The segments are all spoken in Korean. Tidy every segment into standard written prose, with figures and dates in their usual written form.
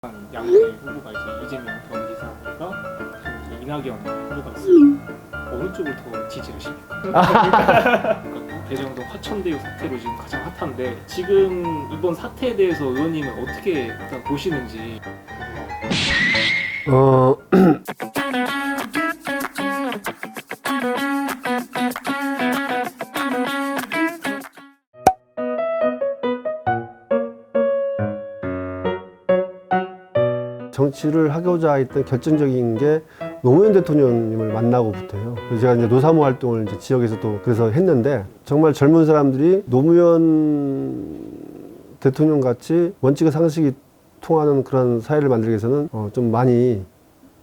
양대 후보가 이제 이재명 경기사가 이제 이낙연 후보가 있어요. 어느 쪽을 더 지지하십니까? 그러니까 대장동 화천대유 사태로 지금 가장 핫한데 지금 이번 사태에 대해서 의원님은 어떻게 일단 보시는지. 정치를 하고자 했던 결정적인 게 노무현 대통령님을 만나고부터요. 그래서 제가 이제 노사모 활동을 이제 지역에서도 그래서 했는데 정말 젊은 사람들이 노무현 대통령 같이 원칙과 상식이 통하는 그런 사회를 만들기 위해서는 좀 많이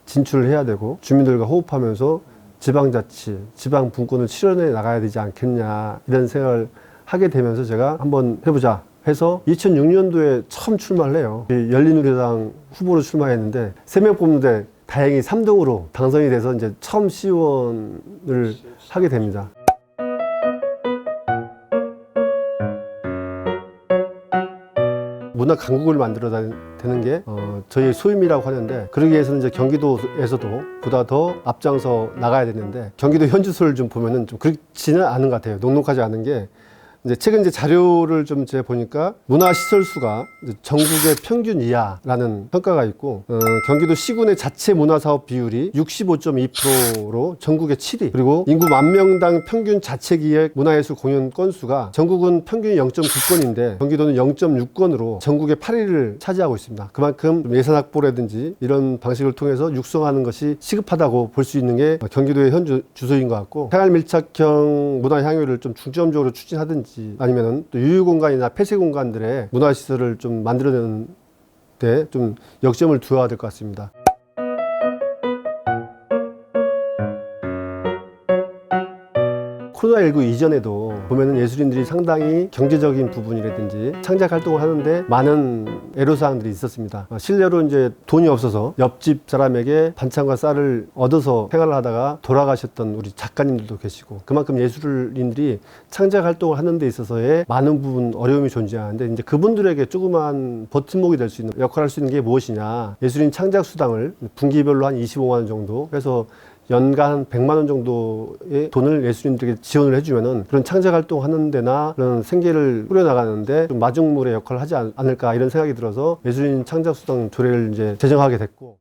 진출을 해야 되고 주민들과 호흡하면서 지방자치, 지방분권을 실현해 나가야 되지 않겠냐 이런 생각을 하게 되면서 제가 한번 해보자 해서 2006년도에 처음 출마를 해요. 열린우리당 후보로 출마했는데 3명 뽑는데 다행히 3등으로 당선이 돼서 이제 처음 시의원을 하게 됩니다. 문화 강국을 만들어야 되는 게 저희 소임이라고 하는데 그러기 위해서는 이제 경기도에서도 보다 더 앞장서 나가야 되는데 경기도 현주소를 좀 보면은 좀 그렇지는 않은 것 같아요. 녹록하지 않은 게 이제 최근 이제 자료를 좀 제가 보니까 문화시설 수가 전국의 평균 이하라는 평가가 있고 경기도 시군의 자체 문화사업 비율이 65.2%로 전국의 7위 그리고 인구 10,000명당 평균 자체기획 문화예술 공연 건수가 전국은 평균 0.9건인데 경기도는 0.6건으로 전국의 8위를 차지하고 있습니다. 그만큼 예산 확보라든지 이런 방식을 통해서 육성하는 것이 시급하다고 볼 수 있는 게 경기도의 현 주소인 것 같고 생활밀착형 문화향유를 좀 중점적으로 추진하든지 아니면은 또 유휴공간이나 폐쇄공간들의 문화시설을 좀 만들어내는 데 좀 역점을 두어야 될 것 같습니다. 코로나19 이전에도 보면은 예술인들이 상당히 경제적인 부분이라든지 창작 활동을 하는데 많은 애로사항들이 있었습니다. 실례로 이제 돈이 없어서 옆집 사람에게 반찬과 쌀을 얻어서 생활을 하다가 돌아가셨던 우리 작가님들도 계시고 그만큼 예술인들이 창작 활동을 하는 데 있어서의 많은 부분 어려움이 존재하는데 이제 그분들에게 조그만 버팀목이 될 수 있는 역할을 할 수 있는 게 무엇이냐. 예술인 창작 수당을 분기별로 한 25만 원 정도 해서 연간 100만 원 정도의 돈을 예술인들에게 지원을 해주면은 그런 창작 활동 하는 데나 그런 생계를 꾸려나가는데 좀 마중물의 역할을 하지 않을까 이런 생각이 들어서 예술인 창작 수당 조례를 이제 제정하게 됐고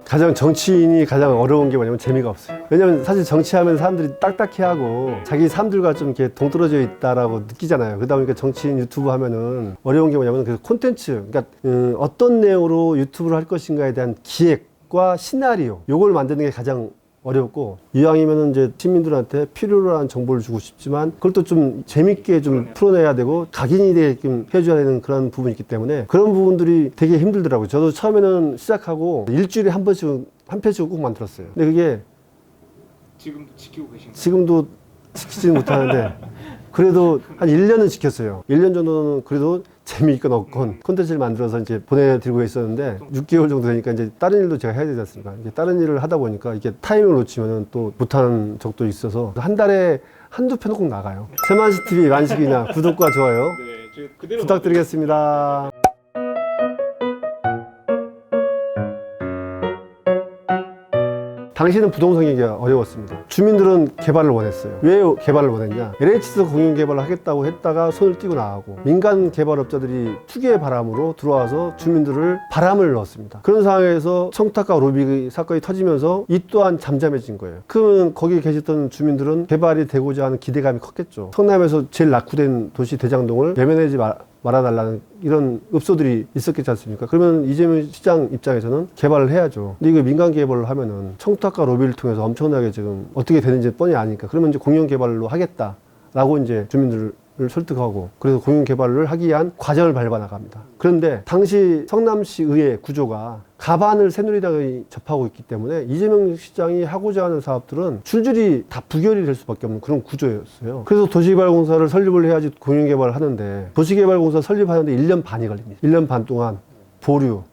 가장 정치인이 가장 어려운 게 뭐냐면 재미가 없어요. 왜냐면 사실 정치하면 사람들이 딱딱해하고 자기 삶들과 좀 이렇게 동떨어져 있다라고 느끼잖아요. 그러다 보니까 정치인 유튜브 하면은 어려운 게 뭐냐면 그 콘텐츠, 그러니까 어떤 내용으로 유튜브를 할 것인가에 대한 기획과 시나리오, 요걸 만드는 게 가장 어렵고 이왕이면은 이제 시민들한테 필요로 한 정보를 주고 싶지만 그걸 또 좀 재밌게 좀 풀어내야 되고 각인이 되게끔 해줘야 되는 그런 부분이 있기 때문에 그런 부분들이 되게 힘들더라고요. 저도 처음에는 시작하고 일주일에 한 번씩 한 편씩 꼭 만들었어요. 근데 그게 지금도 지키고 계신가요? 지금도 지키지는 못하는데 그래도 한 1년은 지켰어요. 1년 정도는 그래도 재미있건 없건 콘텐츠를 만들어서 이제 보내드리고 있었는데 6개월 정도 되니까 이제 다른 일도 제가 해야 되지 않습니까? 이게 다른 일을 하다 보니까 이게 타이밍을 놓치면은 또 못하는 적도 있어서 한 달에 한두 편은 꼭 나가요. 세만시 TV 만식이냐 구독과 좋아요 네, 저 그대로 부탁드리겠습니다. 당시는 부동산 얘기가 어려웠습니다. 주민들은 개발을 원했어요. 왜 개발을 원했냐? LH에서 공영 개발을 하겠다고 했다가 손을 띄고 나가고 민간 개발업자들이 투기의 바람으로 들어와서 주민들을 바람을 넣었습니다. 그런 상황에서 청탁과 로비 사건이 터지면서 이 또한 잠잠해진 거예요. 그러면 거기 계셨던 주민들은 개발이 되고자 하는 기대감이 컸겠죠. 성남에서 제일 낙후된 도시 대장동을 외면하지 말아달라는 이런 읍소들이 있었겠지 않습니까? 그러면 이재명 시장 입장에서는 개발을 해야죠. 근데 이거 민간 개발을 하면은 청탁과 로비를 통해서 엄청나게 지금 어떻게 되는지 뻔히 아니까 그러면 이제 공영 개발로 하겠다라고 이제 주민들을 설득하고 그래서 공영 개발을 하기 위한 과정을 밟아 나갑니다. 그런데 당시 성남시 의회 구조가 가반을 새누리당이 접하고 있기 때문에 이재명 시장이 하고자 하는 사업들은 줄줄이 다 부결이 될 수밖에 없는 그런 구조였어요. 그래서 도시개발공사를 설립을 해야지 공영개발을 하는데 도시개발공사 설립하는데 1년 반이 걸립니다. 1년 반 동안 보류,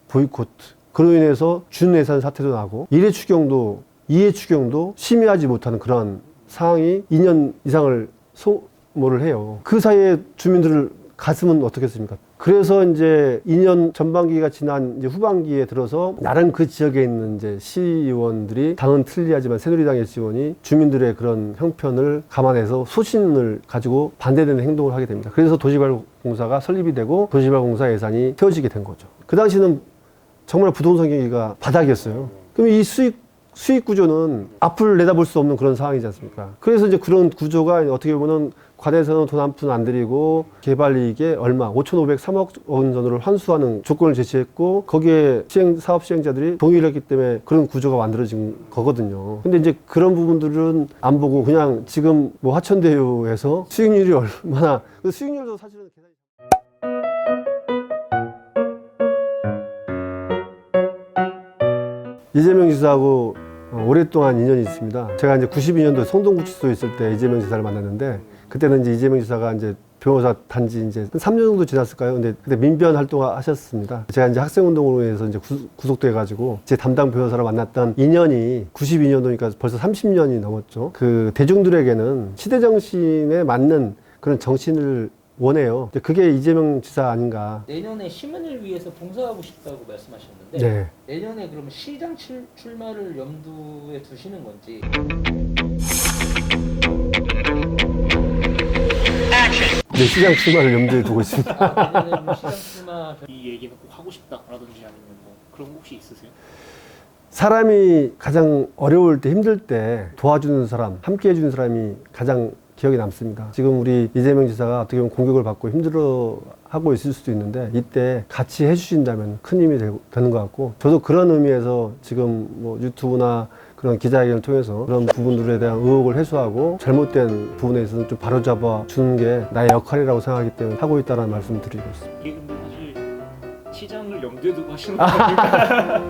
보이콧 그로 인해서 준예산 사태도 나고 1회 추경도 2회 추경도 심의하지 못하는 그런 상황이 2년 이상을 뭐를 해요. 그 사이에 주민들을 갔으면 어떻겠습니까? 그래서 이제 2년 전반기가 지난 이제 후반기에 들어서 나름 그 지역에 있는 이제 시의원들이 당은 틀리하지만 새누리당의 시의원이 주민들의 그런 형편을 감안해서 소신을 가지고 반대되는 행동을 하게 됩니다. 그래서 도시개발공사가 설립이 되고 도시개발공사 예산이 세워지게 된 거죠. 그 당시는 정말 부동산 경기가 바닥이었어요. 그럼 이 수익 구조는 앞을 내다볼 수 없는 그런 상황이지 않습니까? 그래서 이제 그런 구조가 어떻게 보면은 관에서는 돈 한 푼 안 들이고 개발 이익에 얼마 5,503억 원 전후를 환수하는 조건을 제시했고 거기에 사업 시행자들이 동의를 했기 때문에 그런 구조가 만들어진 거거든요. 근데 이제 그런 부분들은 안 보고 그냥 지금 뭐 화천대유에서 수익률이 얼마나 그 수익률도 사실은 이재명 지사하고 오랫동안 인연이 있습니다. 제가 이제 92년도 성동구치소에 있을 때 이재명 지사를 만났는데 그때는 이제 이재명 지사가 이제 변호사 단지 이제 3년 정도 지났을까요? 근데 그때 민변 활동을 하셨습니다. 제가 이제 학생운동으로 해서 이제 구속돼가지고 제 담당 변호사를 만났던 인연이 92년도니까 벌써 30년이 넘었죠. 그 대중들에게는 시대 정신에 맞는 그런 정신을 원해요. 그게 이재명 지사 아닌가. 내년에 시민을 위해서 봉사하고 싶다고 말씀하셨는데 네. 내년에 그러면 시장 출마를 염두에 두시는 건지. 네, 시장 출마를 염두에 두고 있습니다. 내년에 그럼 시장 출마 이 얘기는 꼭 하고 싶다라든지 아니면 뭐 그런 거 혹시 있으세요? 사람이 가장 어려울 때 힘들 때 도와주는 사람, 함께 해주는 사람이 가장 기억에 남습니다. 지금 우리 이재명 지사가 어떻게 보면 공격을 받고 힘들어하고 있을 수도 있는데 이때 같이 해주신다면 큰 힘이 되는 것 같고 저도 그런 의미에서 지금 뭐 유튜브나 그런 기자회견을 통해서 그런 부분들에 대한 의혹을 해소하고 잘못된 부분에 있어서는 좀 바로잡아 주는 게 나의 역할이라고 생각하기 때문에 하고 있다는 말씀을 드리고 있습니다. 이게 근데 사실 시장을 염두에 두고 하시는 거 아닐까?